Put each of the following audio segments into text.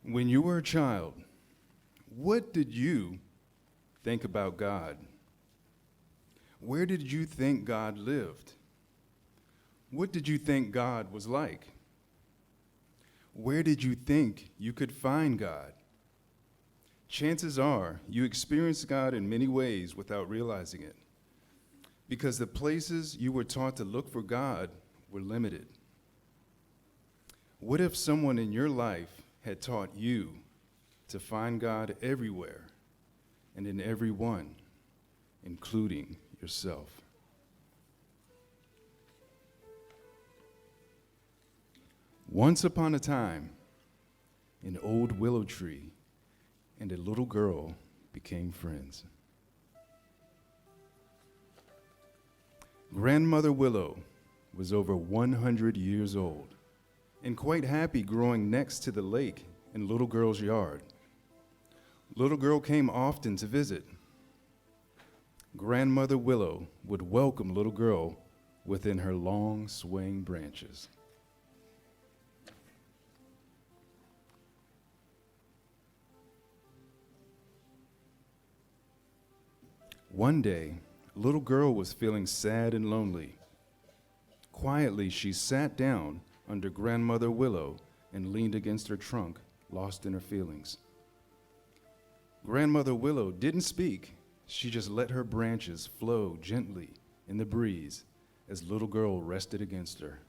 When you were a child, what did you think about God? Where did you think God lived? What did you think God was like? Where did you think you could find God? Chances are you experienced God in many ways without realizing it, because the places you were taught to look for God were limited. What if someone in your life had taught you to find God everywhere and in everyone, including yourself? Once upon a time, an old willow tree and a little girl became friends. Grandmother Willow was over 100 years old and quite happy growing next to the lake in little girl's yard. Little girl came often to visit. Grandmother Willow would welcome little girl within her long swaying branches. One day, little girl was feeling sad and lonely. Quietly, she sat down under Grandmother Willow and leaned against her trunk, lost in her feelings. Grandmother Willow didn't speak. She just let her branches flow gently in the breeze as little girl rested against her.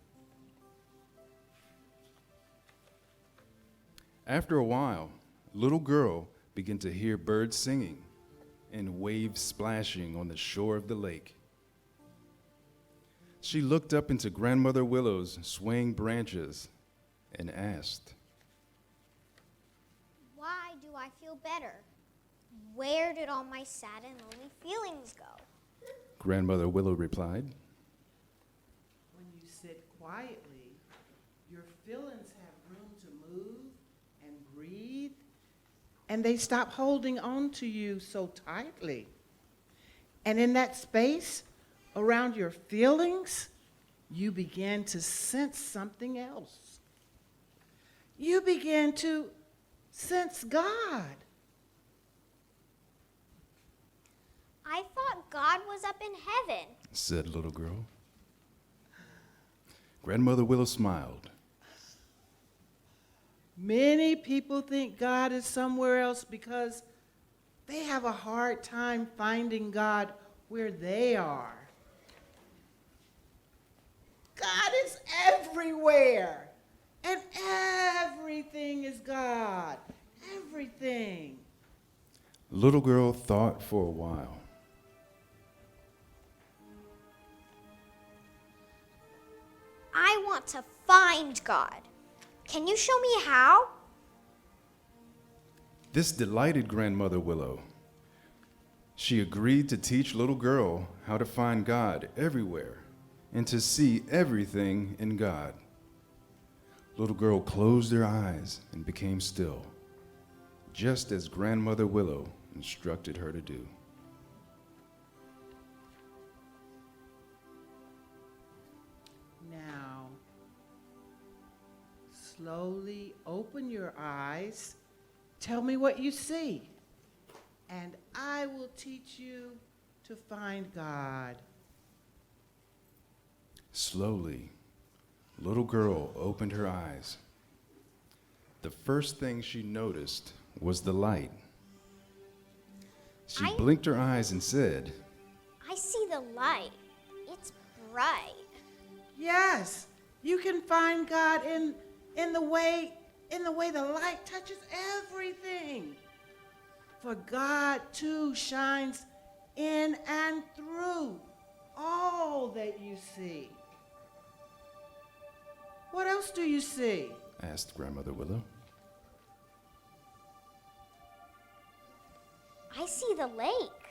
After a while, little girl began to hear birds singing and waves splashing on the shore of the lake. She looked up into Grandmother Willow's swaying branches and asked, "Why do I feel better? Where did all my sad and lonely feelings go?" Grandmother Willow replied, When you sit quietly, your feelings have room to move and breathe, and they stop holding on to you so tightly. And in that space around your feelings, you begin to sense something else. You begin to sense God. I thought God was up in heaven. said little girl. Grandmother Willow smiled. Many people think God is somewhere else because they have a hard time finding God where they are. God is everywhere, and everything is God. Everything. Little girl thought for a while. I want to find God. Can you show me how? This delighted Grandmother Willow. She agreed to teach little girl how to find God everywhere and to see everything in God. Little girl closed her eyes and became still, just as Grandmother Willow instructed her to do. Now, slowly open your eyes. Tell me what you see, and I will teach you to find God. Slowly, little girl opened her eyes. The first thing she noticed was the light. She blinked her eyes and said, I see the light. It's bright. Yes, you can find God in the way the light touches everything. For God too shines in and through all that you see. What else do you see? asked Grandmother Willow. I see the lake.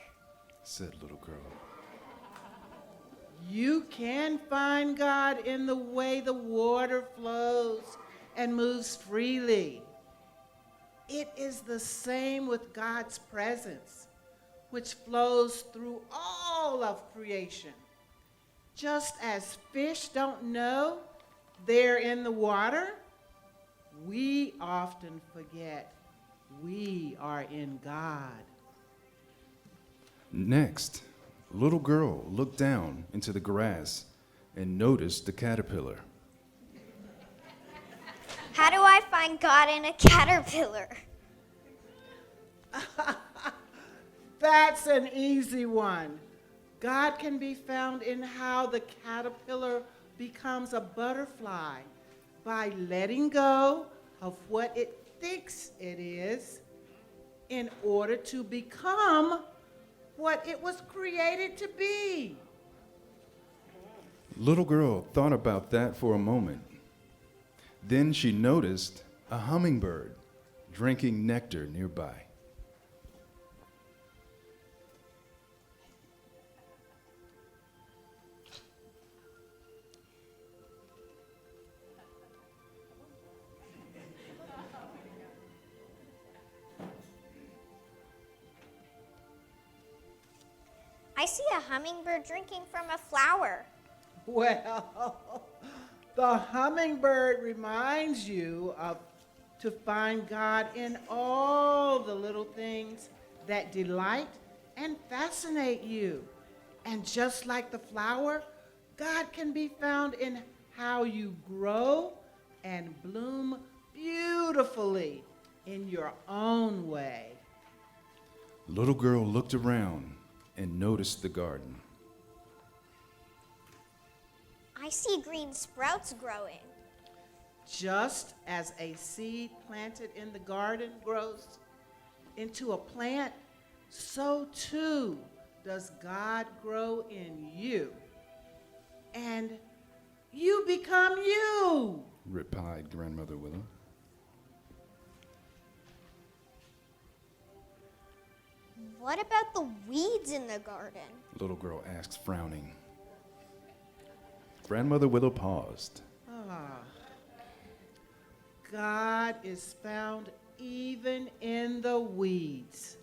Said little girl. You can find God in the way the water flows and moves freely. It is the same with God's presence, which flows through all of creation. Just as fish don't know they're in the water, We often forget we are in God. Next, little girl looked down into the grass and noticed the caterpillar. How do I find God in a caterpillar? That's an easy one. God can be found in how the caterpillar becomes a butterfly by letting go of what it thinks it is in order to become what it was created to be. Little girl thought about that for a moment. Then she noticed a hummingbird drinking nectar nearby. I see a hummingbird drinking from a flower. Well, the hummingbird reminds you to find God in all the little things that delight and fascinate you. And just like the flower, God can be found in how you grow and bloom beautifully in your own way. Little girl looked around and noticed the garden. I see green sprouts growing. Just as a seed planted in the garden grows into a plant, so too does God grow in you. And you become you. Replied Grandmother Willow. What about the weeds in the garden? Little girl asked, frowning. Grandmother Willow paused. God is found even in the weeds.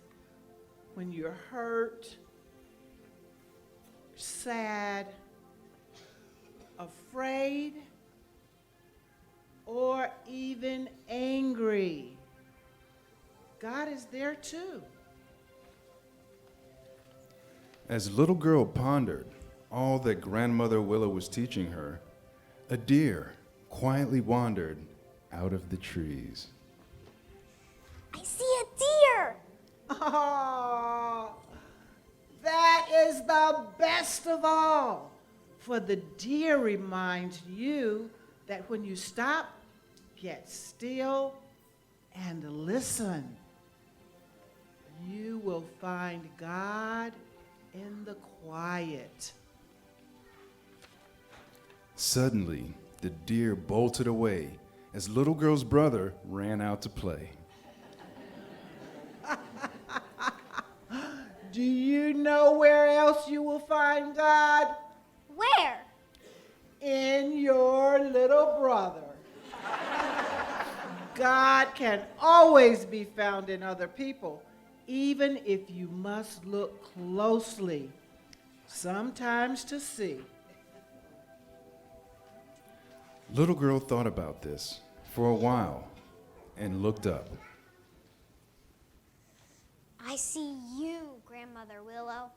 When you're hurt, sad, afraid, or even angry, God is there too. As little girl pondered all that Grandmother Willow was teaching her, a deer quietly wandered out of the trees. I see a deer. Oh, that is the best of all. For the deer reminds you that when you stop, get still, and listen, you will find God in the quiet. Suddenly, the deer bolted away as little girl's brother ran out to play. Do you know where else you will find God? Where? In your little brother. God can always be found in other people, even if you must look closely, sometimes to see. Little girl thought about this for a while and looked up. I see you, Grandmother Willow.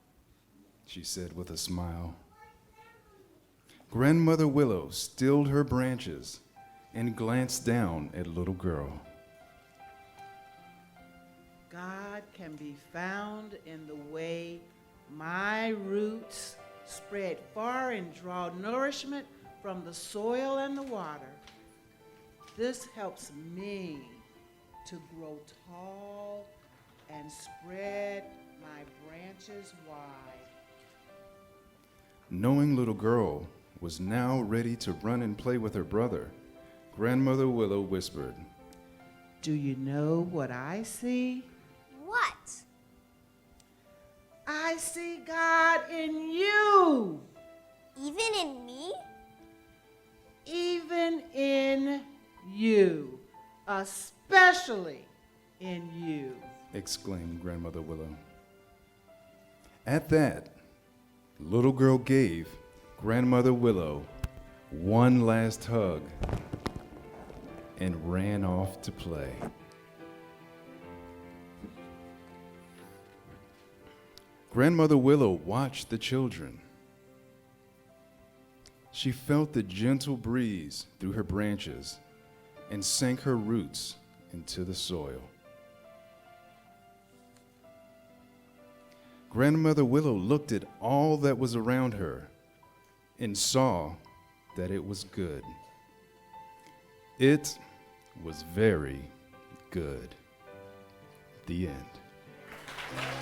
She said with a smile. Grandmother Willow stilled her branches and glanced down at little girl. God can be found in the way my roots spread far and draw nourishment from the soil and the water. This helps me to grow tall and spread my branches wide. Knowing little girl was now ready to run and play with her brother, Grandmother Willow whispered, Do you know what I see? What? I see God in you. Even in me? Even in you. Especially in you. exclaimed Grandmother Willow. At that, little girl gave Grandmother Willow one last hug and ran off to play. Grandmother Willow watched the children. She felt the gentle breeze through her branches and sank her roots into the soil. Grandmother Willow looked at all that was around her and saw that it was good. It was very good. The end.